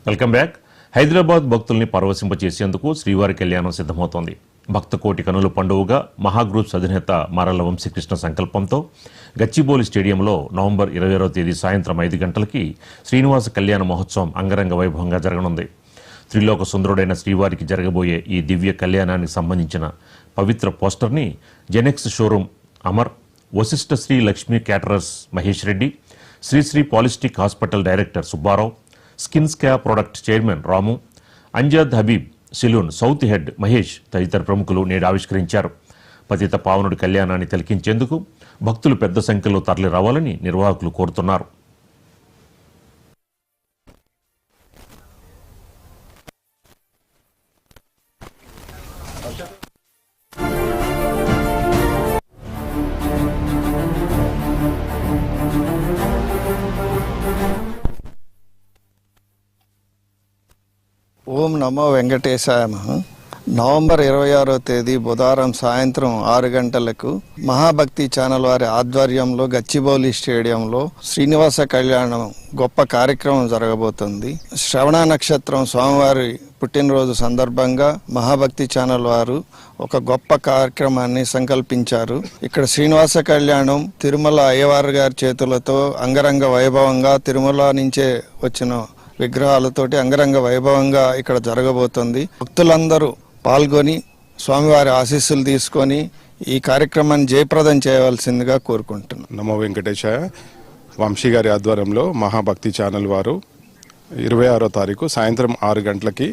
Welcome back. Hyderabad భక్తుల్ని పరవశింపచేసేందుకు శ్రీవారి కళ్యాణం సిద్ధమవుతోంది. భక్త కోటి కనుల పండుగగా మహాగ్రూప్స్ అధినేత మారళ్ల వంశీకృష్ణ సంకల్పంతో గచ్చిబౌలి స్టేడియంలో నవంబర్ 22వ తేదీ సాయంత్రం 5 గంటలకి శ్రీనివాస కళ్యాణ మహోత్సవం అంగరంగ వైభవంగా జరగనుంది. త్రిలోక సుందరుడైన శ్రీవారికి జరగబోయే ఈ దివ్య కళ్యాణానికి సంబంధించిన పవిత్ర పోస్టర్ని Genex showroom Amar, Vasishta Sri Lakshmi caterers Mahesh Reddy, Srisri holistic hospital director Subbarao, skins క్యా product chairman Ramu, Amjad Habib salon south head Mahesh తదితర ప్రముఖులు నేడు ఆవిష్కరించారు. పతిత పావనుడి కళ్యాణాన్ని తిలకించేందుకు భక్తులు పెద్ద సంఖ్యలో తరలి రావాలని నిర్వాహకులు కోరుతున్నారు. ఓం నమో వెంకటేశాయ. నవంబర్ 26వ తేదీ బుధవారం సాయంత్రం 6 గంటలకు మహాభక్తి ఛానల్ వారి ఆధ్వర్యంలో గచ్చిబౌలి స్టేడియంలో శ్రీనివాస కళ్యాణం గొప్ప కార్యక్రమం జరగబోతుంది. శ్రవణ నక్షత్రం స్వామివారి పుట్టినరోజు సందర్భంగా మహాభక్తి ఛానల్ వారు ఒక గొప్ప కార్యక్రమాన్ని సంకల్పించారు. ఇక్కడ శ్రీనివాస కళ్యాణం తిరుమల అయ్యవారు గారి చేతులతో అంగరంగ వైభవంగా తిరుమల నుంచే వచ్చిన విగ్రహాలతోటి అంగరంగ వైభవంగా ఇక్కడ జరగబోతుంది. భక్తులందరూ పాల్గొని స్వామివారి ఆశీస్సులు తీసుకొని ఈ కార్యక్రమాన్ని జయప్రదం చేయవలసిందిగా కోరుకుంటున్నాను. నమో వెంకటేశాయ. వంశీ గారి ఆధ్వర్యంలో మహాభక్తి ఛానల్ వారు 26వ తారీఖు సాయంత్రం 6 గంటలకి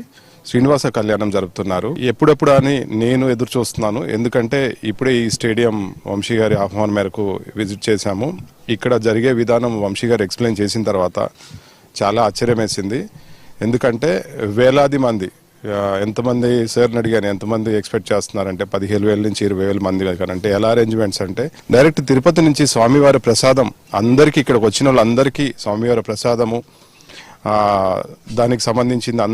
శ్రీనివాస కళ్యాణం జరుపుతున్నారు. ఎప్పుడెప్పుడు అని నేను ఎదురు చూస్తున్నాను. ఎందుకంటే ఇప్పుడే ఈ స్టేడియం వంశీ గారి ఆహ్వానం మేరకు విజిట్ చేశాము. ఇక్కడ జరిగే విధానం వంశీ గారు ఎక్స్ప్లెయిన్ చేసిన తర్వాత చాలా ఆశ్చర్యం వేసింది. ఎందుకంటే వేలాది మంది, ఎంతమంది సార్ని అడిగాను ఎంతమంది ఎక్స్పెక్ట్ చేస్తున్నారంటే 15,000 నుంచి 20,000 మంది. అంటే ఎలా అరేంజ్మెంట్స్ అంటే డైరెక్ట్ తిరుపతి నుంచి స్వామివారి ప్రసాదం అందరికీ, ఇక్కడికి వచ్చిన వాళ్ళందరికీ స్వామివారి ప్రసాదము దానికి సంబంధించింది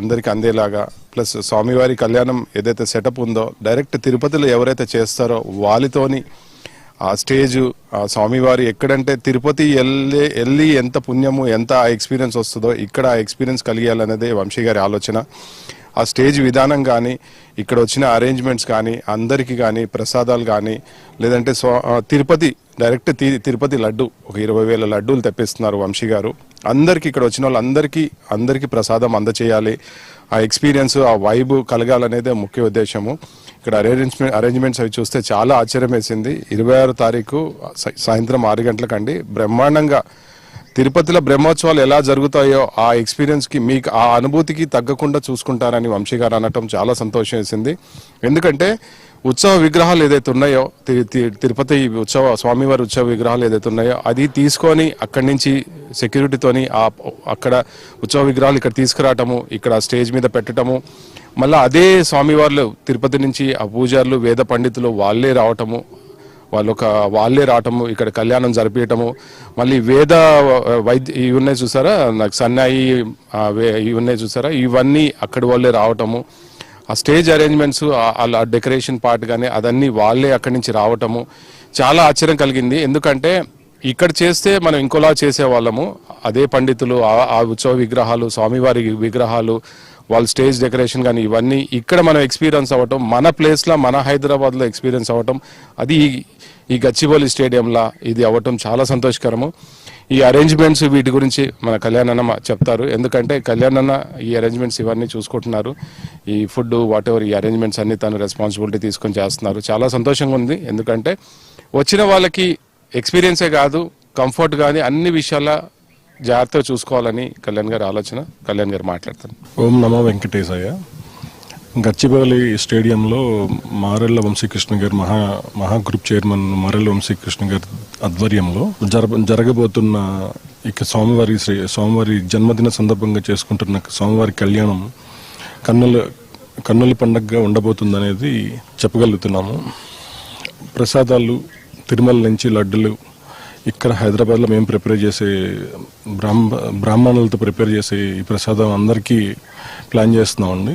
అందరికీ అందేలాగా, ప్లస్ స్వామివారి కళ్యాణం ఏదైతే సెటప్ ఉందో డైరెక్ట్ తిరుపతిలో ఎవరైతే చేస్తారో వాళ్ళతోని ఆ స్టేజ్ స్వామివారి ఎక్కడంటే తిరుపతి వెళ్ళి ఎంత పుణ్యము ఎంత ఎక్స్పీరియన్స్ వస్తుందో ఇక్కడ ఆ ఎక్స్పీరియన్స్ కలిగేయాలనేదే వంశీ గారి ఆలోచన. ఆ స్టేజ్ విధానం కానీ ఇక్కడ వచ్చిన అరేంజ్మెంట్స్ కానీ అందరికీ కానీ ప్రసాదాలు కానీ లేదంటే తిరుపతి డైరెక్ట్ తిరుపతి లడ్డు ఒక 20,000 లడ్డూలు తెప్పిస్తున్నారు వంశీ గారు. అందరికీ ఇక్కడ వచ్చిన వాళ్ళందరికీ ప్రసాదం అందచేయాలి. ఆ ఎక్స్పీరియన్స్ ఆ వైబ్ కలగాలనేదే ముఖ్య ఉద్దేశము. ఇక్కడ అరేంజ్మెంట్స్ అవి చూస్తే చాలా ఆశ్చర్యం వేసింది. 26వ తారీఖు సాయంత్రం 6 గంటలకండి బ్రహ్మాండంగా తిరుపతిలో బ్రహ్మోత్సవాలు ఎలా జరుగుతాయో ఆ ఎక్స్పీరియన్స్కి మీకు ఆ అనుభూతికి తగ్గకుండా చూసుకుంటారని వంశీ గారు అనటం చాలా సంతోషం వేసింది. ఎందుకంటే ఉత్సవ విగ్రహాలు ఏదైతే ఉన్నాయో తిరుపతి స్వామివారి ఉత్సవ విగ్రహాలు ఏదైతే ఉన్నాయో అది తీసుకొని అక్కడి నుంచి సెక్యూరిటీతోని అక్కడ ఉత్సవ విగ్రహాలు ఇక్కడ తీసుకురావటము, ఇక్కడ స్టేజ్ మీద పెట్టడము, మళ్ళీ అదే స్వామివార్లు తిరుపతి నుంచి ఆ పూజారులు వేద పండితులు వాళ్ళే రావటము, ఇక్కడ కళ్యాణం జరిపించటము, మళ్ళీ వేద ఇవి ఉన్నాయి చూసారా, నాకు సన్నాయి ఇవి ఉన్నాయి చూసారా, ఇవన్నీ అక్కడి వాళ్ళే రావటము, ఆ స్టేజ్ అరేంజ్మెంట్స్ ఆ డెకరేషన్ పార్ట్ కానీ అదన్నీ వాళ్ళే అక్కడి నుంచి రావటము చాలా ఆశ్చర్యం కలిగింది. ఎందుకంటే ఇక్కడ చేస్తే మనం ఇంకోలా చేసేవాళ్ళము, అదే పండితులు ఆ ఉత్సవ విగ్రహాలు స్వామివారి విగ్రహాలు వాళ్ళ స్టేజ్ డెకరేషన్ కానీ ఇవన్నీ ఇక్కడ మనం ఎక్స్పీరియన్స్ అవ్వటం, మన ప్లేస్లో మన హైదరాబాద్లో ఎక్స్పీరియన్స్ అవ్వటం, అది ఈ గచ్చిబౌలి స్టేడియంలా ఇది అవ్వటం చాలా సంతోషకరము. ఈ అరేంజ్మెంట్స్ వీటి గురించి మన కళ్యాణన్న చెప్తారు. ఎందుకంటే కళ్యాణన్న ఈ అరేంజ్మెంట్స్ ఇవన్నీ చూసుకుంటున్నారు. ఈ ఫుడ్ వాట్ ఎవర్ ఈ అరేంజ్మెంట్స్ అన్ని తను రెస్పాన్సిబిలిటీ తీసుకొని చేస్తున్నారు. చాలా సంతోషంగా ఉంది. ఎందుకంటే వచ్చిన వాళ్ళకి ఎక్స్పీరియన్సే కాదు కంఫర్ట్ కానీ అన్ని విషయాల జాగ్రత్తగా చూసుకోవాలని కళ్యాణ్ గారి ఆలోచన. కళ్యాణ్ గారు మాట్లాడతాను. ఓం నమో వెంకటేశాయ. గచ్చిబౌలి స్టేడియంలో మారళ్ల వంశీకృష్ణ గారు మహాగ్రూప్ చైర్మన్ మారళ్ల వంశీకృష్ణ గారి ఆధ్వర్యంలో జరగబోతున్న ఇక స్వామివారి జన్మదిన సందర్భంగా చేసుకుంటున్న స్వామివారి కళ్యాణం కన్నుల పండగగా ఉండబోతుందనేది చెప్పగలుగుతున్నాము. ప్రసాదాలు తిరుమల నుంచి లడ్డులు ఇక్కడ హైదరాబాద్లో మేము ప్రిపేర్ చేసే బ్రాహ్మణులతో ప్రిపేర్ చేసే ఈ ప్రసాదం అందరికీ ప్లాన్ చేస్తున్నామండి.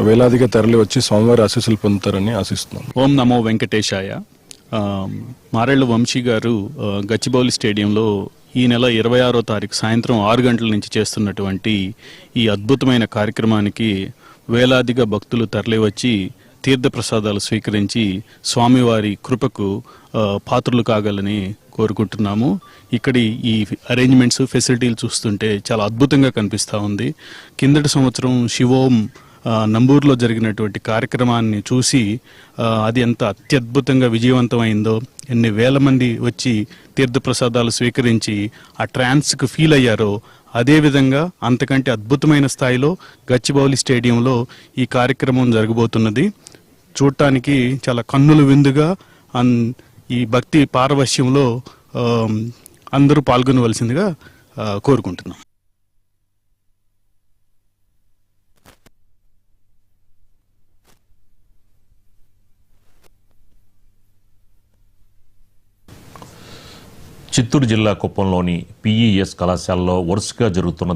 వేలాదిగా తరలి వచ్చి స్వామివారి ఆశీస్సులు పొందుతారని ఆశిస్తున్నాం. ఓం నమో వెంకటేశాయ. మారళ్ల వంశీ గారు గచ్చిబౌలి స్టేడియంలో ఈ నెల 26వ తారీఖు సాయంత్రం 6 గంటల నుంచి చేస్తున్నటువంటి ఈ అద్భుతమైన కార్యక్రమానికి వేలాదిగా భక్తులు తరలివచ్చి తీర్థప్రసాదాలు స్వీకరించి స్వామివారి కృపకు పాత్రలు కాగలని కోరుకుంటున్నాము. ఇక్కడి ఈ అరేంజ్మెంట్స్ ఫెసిలిటీలు చూస్తుంటే చాలా అద్భుతంగా కనిపిస్తూ ఉంది. కిందటి సంవత్సరం శివోం నంబూరులో జరిగినటువంటి కార్యక్రమాన్ని చూసి అది ఎంత అత్యద్భుతంగా విజయవంతమైందో, ఎన్ని వేల మంది వచ్చి తీర్థప్రసాదాలు స్వీకరించి ఆ ట్రాన్స్కు ఫీల్ అయ్యారో, అదేవిధంగా అంతకంటే అద్భుతమైన స్థాయిలో గచ్చిబౌలి స్టేడియంలో ఈ కార్యక్రమం జరగబోతున్నది. చూడటానికి చాలా కన్నుల విందుగా ఈ భక్తి పారవశ్యంలో అందరూ పాల్గొనవలసిందిగా కోరుకుంటున్నాం. చిత్తూరు జిల్లా కుప్పంలోని పిఈఎస్ కళాశాలలో వరుసగా జరుగుతున్న